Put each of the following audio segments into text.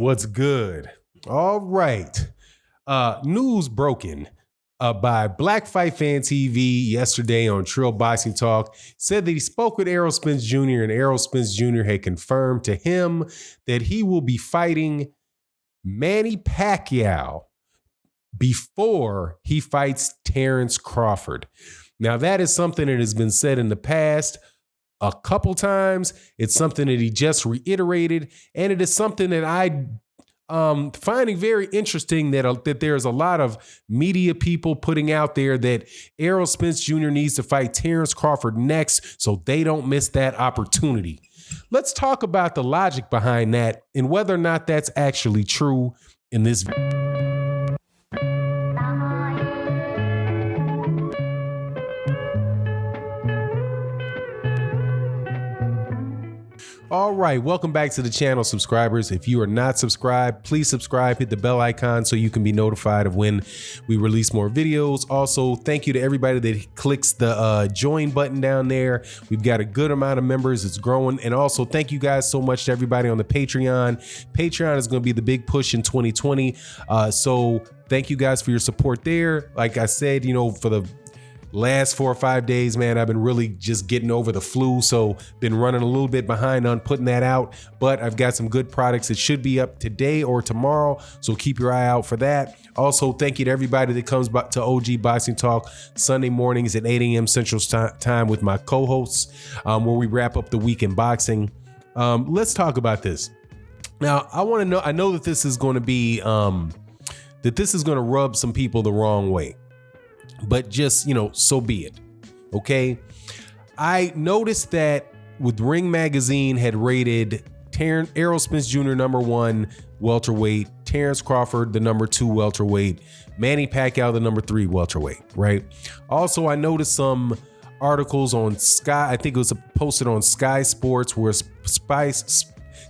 What's good? All right. News broken by Black Fight Fan TV yesterday on Trill Boxing Talk said that he spoke with Errol Spence Jr. and Errol Spence Jr. had confirmed to him that he will be fighting Manny Pacquiao before he fights Terrence Crawford. Now, that is something that has been said in the past a couple times. It's something that he just reiterated, and it is something that I finding very interesting that there's a lot of media people putting out there that Errol Spence Jr. needs to fight Terrence Crawford next so they don't miss that opportunity. Let's talk about the logic behind that and whether or not that's actually true in this video. All right, welcome back to the channel, subscribers. If you are not subscribed, please subscribe, hit the bell icon so you can be notified of when we release more videos. Also, thank you to everybody that clicks the join button down there. We've got a good amount of members, it's growing. And also, thank you guys so much to everybody on the Patreon. Patreon is gonna be the big push in 2020. So thank you guys for your support there. Like I said, you know, for the last 4 or 5 days, man, I've been really just getting over the flu, so been running a little bit behind on putting that out, but I've got some good products. It should be up today or tomorrow, so keep your eye out for that. Also, thank you to everybody that comes to OG Boxing Talk Sunday mornings at 8 a.m. Central Time with my co-hosts, where we wrap up the week in boxing. Let's talk about this. Now, I know that this is going to be, that this is going to rub some people the wrong way. But just, you know, so be it. Okay. I noticed that with Ring Magazine had rated Errol Spence Jr. #1 welterweight, Terrence Crawford the #2 welterweight, Manny Pacquiao the #3 welterweight, right? Also, I noticed some articles on Sky, I think it was posted on Sky Sports, where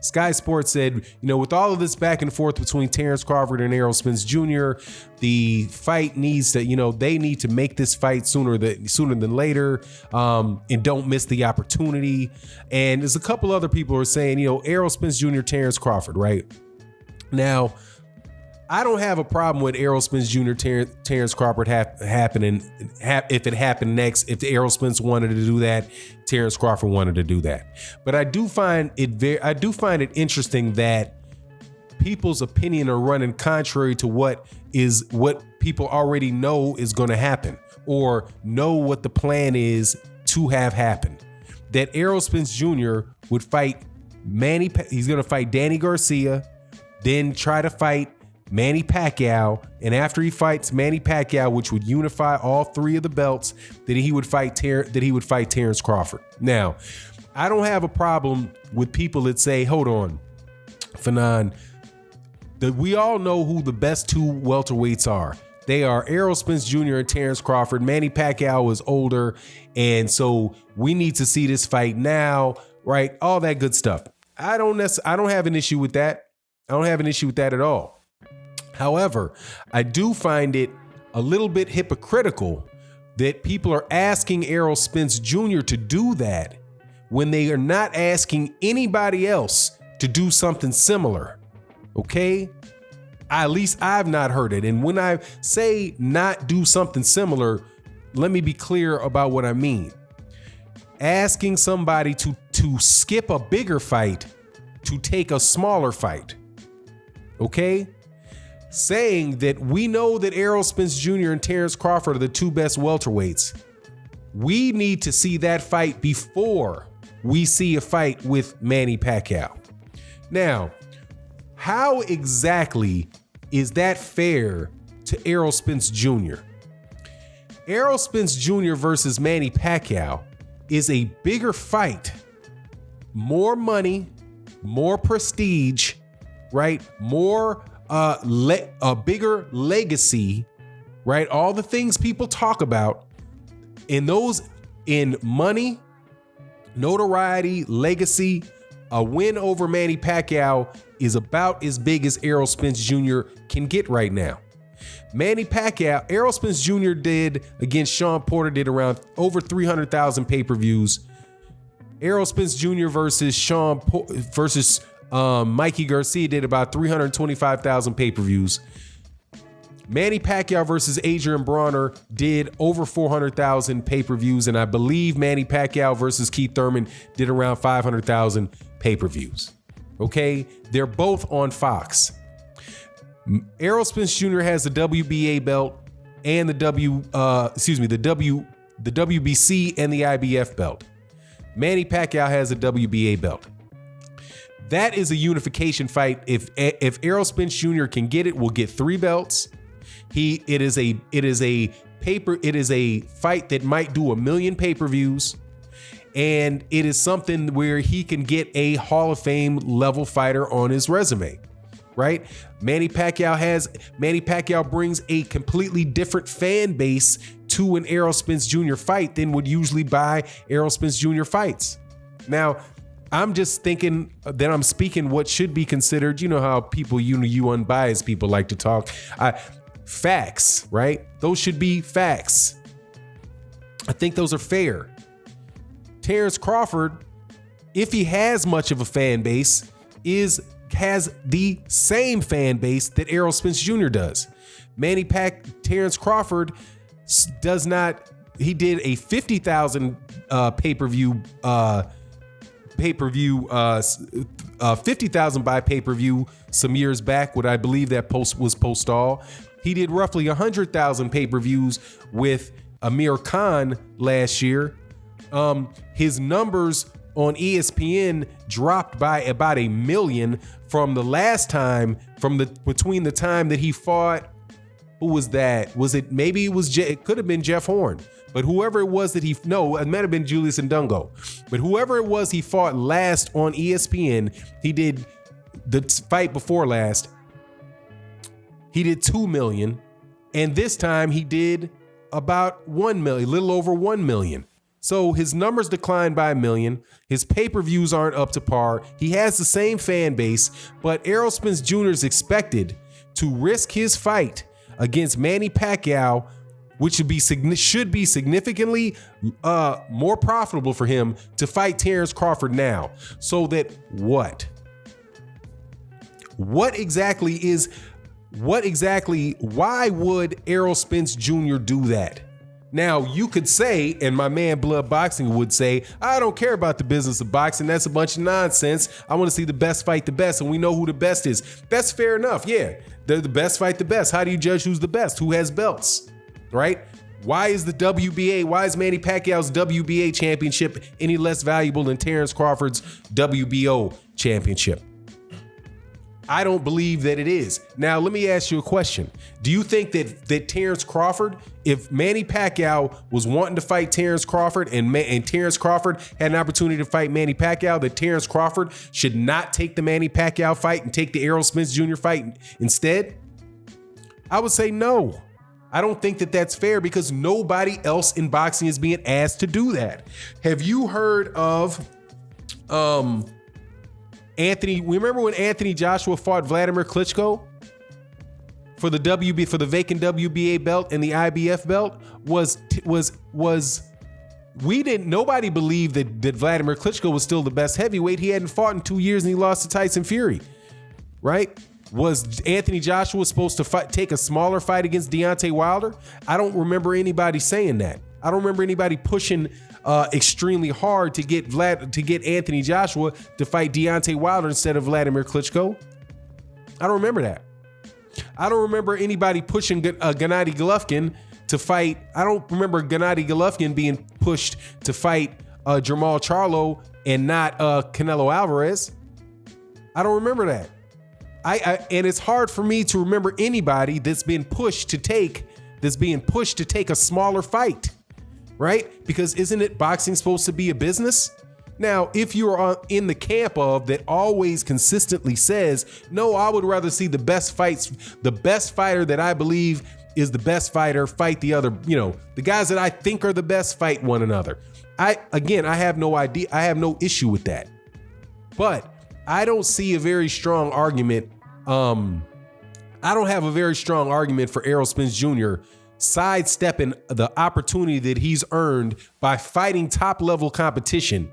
Sky Sports said, you know, with all of this back and forth between Terrence Crawford and Errol Spence Jr., the fight needs to, you know, they need to make this fight sooner than later, and don't miss the opportunity. And there's a couple other people who are saying, you know, Errol Spence Jr., Terrence Crawford, right? Now, I don't have a problem with Errol Spence Jr., Terrence Crawford happening. If it happened next, if Errol Spence wanted to do that, Terrence Crawford wanted to do that. But I do find it interesting that people's opinion are running contrary to what people already know is going to happen, or know what the plan is to have happen. That Errol Spence Jr. would fight Manny. He's going to fight Danny Garcia, then try to fight Manny Pacquiao, and after he fights Manny Pacquiao, which would unify all 3 of the belts, that he would fight Terrence Crawford. Now, I don't have a problem with people that say, hold on, Fanon, that we all know who the best 2 welterweights are. They are Errol Spence Jr. and Terrence Crawford. Manny Pacquiao is older, and so we need to see this fight now, right? All that good stuff. I don't have an issue with that. I don't have an issue with that at all. However, I do find it a little bit hypocritical that people are asking Errol Spence Jr. to do that when they are not asking anybody else to do something similar. Okay? At least I've not heard it. And when I say not do something similar, let me be clear about what I mean. Asking somebody to skip a bigger fight to take a smaller fight. Okay? Saying that we know that Errol Spence Jr. and Terrence Crawford are the 2 best welterweights. We need to see that fight before we see a fight with Manny Pacquiao. Now, how exactly is that fair to Errol Spence Jr.? Errol Spence Jr. versus Manny Pacquiao is a bigger fight, more money, more prestige, right? More a bigger legacy, right? All the things people talk about, in money, notoriety, legacy, a win over Manny Pacquiao is about as big as Errol Spence Jr. can get right now. Errol Spence Jr. did against Sean Porter, did around over 300,000 pay-per-views. Errol Spence Jr. versus Mikey Garcia did about 325,000 pay-per-views. Manny Pacquiao versus Adrian Bronner did over 400,000 pay-per-views, and I believe Manny Pacquiao versus Keith Thurman did around 500,000 pay-per-views. Okay, they're both on Fox. Errol Spence Jr. has the WBA belt and the WBC and the IBF belt. Manny Pacquiao has a WBA belt. That is a unification fight. If Errol Spence Jr. can get it, we'll get 3 belts. It is a fight that might do 1 million pay-per-views, and it is something where he can get a Hall of Fame level fighter on his resume, right? Manny Pacquiao brings a completely different fan base to an Errol Spence Jr. fight than would usually buy Errol Spence Jr. fights. Now, I'm just thinking that I'm speaking what should be considered, you know how people, you unbiased people like to talk. Facts, right? Those should be facts. I think those are fair. Terrence Crawford, if he has much of a fan base, has the same fan base that Errol Spence Jr. does. Terrence Crawford does not. He did a 50,000 pay-per-view 50,000 by pay-per-view some years back. What I believe that was post-all. He did roughly 100,000 pay-per-views with Amir Khan last year. His numbers on ESPN dropped by about 1 million from the last time, between the time that he fought. Who was that? It could have been Jeff Horn, but whoever it was it might have been Julius Ndungo. But whoever it was he fought last on ESPN, he did the fight before last. He did 2 million, and this time he did about 1 million, a little over 1 million. So his numbers declined by 1 million. His pay-per-views aren't up to par. He has the same fan base, but Errol Spence Jr. is expected to risk his fight against Manny Pacquiao, which should be significantly more profitable for him to fight Terrence Crawford now. So that what? Why would Errol Spence Jr. do that? Now, you could say, and my man Blood Boxing would say, I don't care about the business of boxing. That's a bunch of nonsense. I want to see the best fight the best, and we know who the best is. That's fair enough. Yeah, they're the best fight the best. How do you judge who's the best? Who has belts, right? Why is Manny Pacquiao's WBA championship any less valuable than Terrence Crawford's WBO championship? I don't believe that it is. Now, let me ask you a question. Do you think that Terrence Crawford, if Manny Pacquiao was wanting to fight Terrence Crawford and Terrence Crawford had an opportunity to fight Manny Pacquiao, that Terrence Crawford should not take the Manny Pacquiao fight and take the Errol Spence Jr. fight instead? I would say no. I don't think that that's fair because nobody else in boxing is being asked to do that. Have you heard of remember when Anthony Joshua fought Vladimir Klitschko for the vacant WBA belt and the IBF belt? Nobody believed that Vladimir Klitschko was still the best heavyweight. He hadn't fought in 2 years and he lost to Tyson Fury, right? Was Anthony Joshua supposed to take a smaller fight against Deontay Wilder? I don't remember anybody saying that. I don't remember anybody pushing extremely hard to get Anthony Joshua to fight Deontay Wilder instead of Vladimir Klitschko. I don't remember that. I don't remember anybody pushing Gennady Golovkin to fight. I don't remember Gennady Golovkin being pushed to fight Jermall Charlo and not Canelo Alvarez. I don't remember that. And it's hard for me to remember anybody that's being pushed to take a smaller fight. Right? Because isn't it boxing supposed to be a business? Now, if you're in the camp of that always consistently says, no, I would rather see the best fighter that I believe is the best fighter fight the other, the guys that I think are the best fight one another. I have no idea. I have no issue with that. But I don't see a very strong argument. I don't have a very strong argument for Errol Spence Jr. sidestepping the opportunity that he's earned by fighting top level competition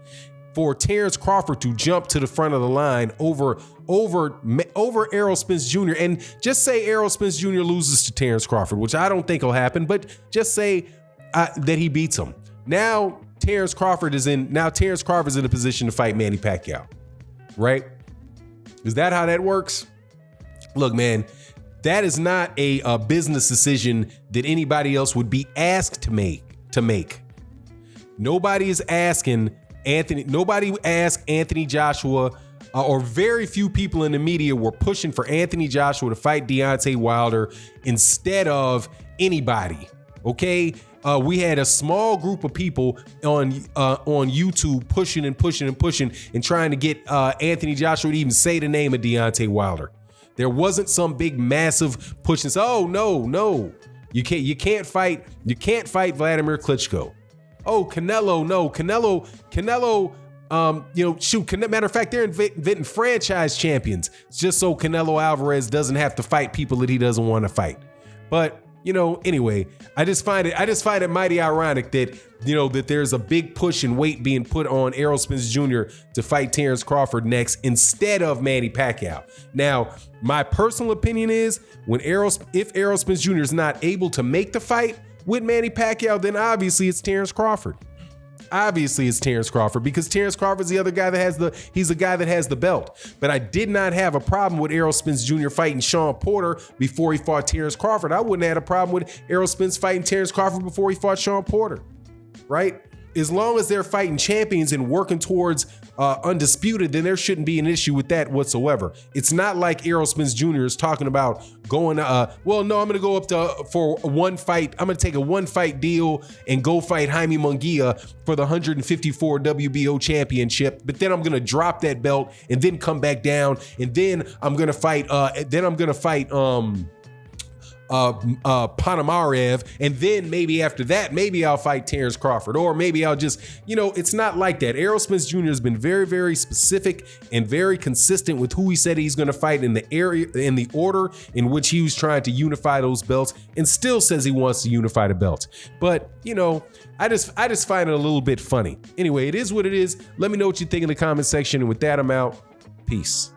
for Terrence Crawford to jump to the front of the line over Errol Spence Jr. And just say Errol Spence Jr. loses to Terrence Crawford, which I don't think will happen, but just say that he beats him. Now Terrence Crawford is in a position to fight Manny Pacquiao, right? Is that how that works? Look, man, that is not a business decision that anybody else would be asked to make. Nobody is asking Nobody asked Anthony Joshua, or very few people in the media were pushing for Anthony Joshua to fight Deontay Wilder instead of anybody. Okay. We had a small group of people on YouTube pushing and trying to get Anthony Joshua to even say the name of Deontay Wilder. There wasn't some big massive push and say, oh no, you can't fight Vladimir Klitschko. Oh, Canelo, no, Canelo, matter of fact, they're inventing franchise champions just so Canelo Alvarez doesn't have to fight people that he doesn't want to fight. But anyway, I just find it mighty ironic that, that there's a big push and weight being put on Errol Spence Jr. to fight Terrence Crawford next instead of Manny Pacquiao. Now, my personal opinion is if Errol Spence Jr. is not able to make the fight with Manny Pacquiao, then obviously it's Terrence Crawford. Obviously it's Terrence Crawford, because Terrence Crawford's the other guy he's the guy that has the belt. But I did not have a problem with Errol Spence Jr. fighting Sean Porter before he fought Terrence Crawford. I wouldn't have had a problem with Errol Spence fighting Terrence Crawford before he fought Sean Porter, right? As long as they're fighting champions and working towards undisputed, then there shouldn't be an issue with that whatsoever. It's not like Errol Spence Jr. is talking about going, I'm going to go up for one fight. I'm going to take a one fight deal and go fight Jaime Munguia for the 154 WBO championship. But then I'm going to drop that belt and then come back down. And then I'm going to fight, Panamarev, and then maybe after that, maybe I'll fight Terrence Crawford, or maybe I'll just, it's not like that. Errol Spence Jr. has been very, very specific and very consistent with who he said he's going to fight in the order in which he was trying to unify those belts, and still says he wants to unify the belts. But, I just find it a little bit funny. Anyway, it is what it is. Let me know what you think in the comment section, and with that, I'm out. Peace.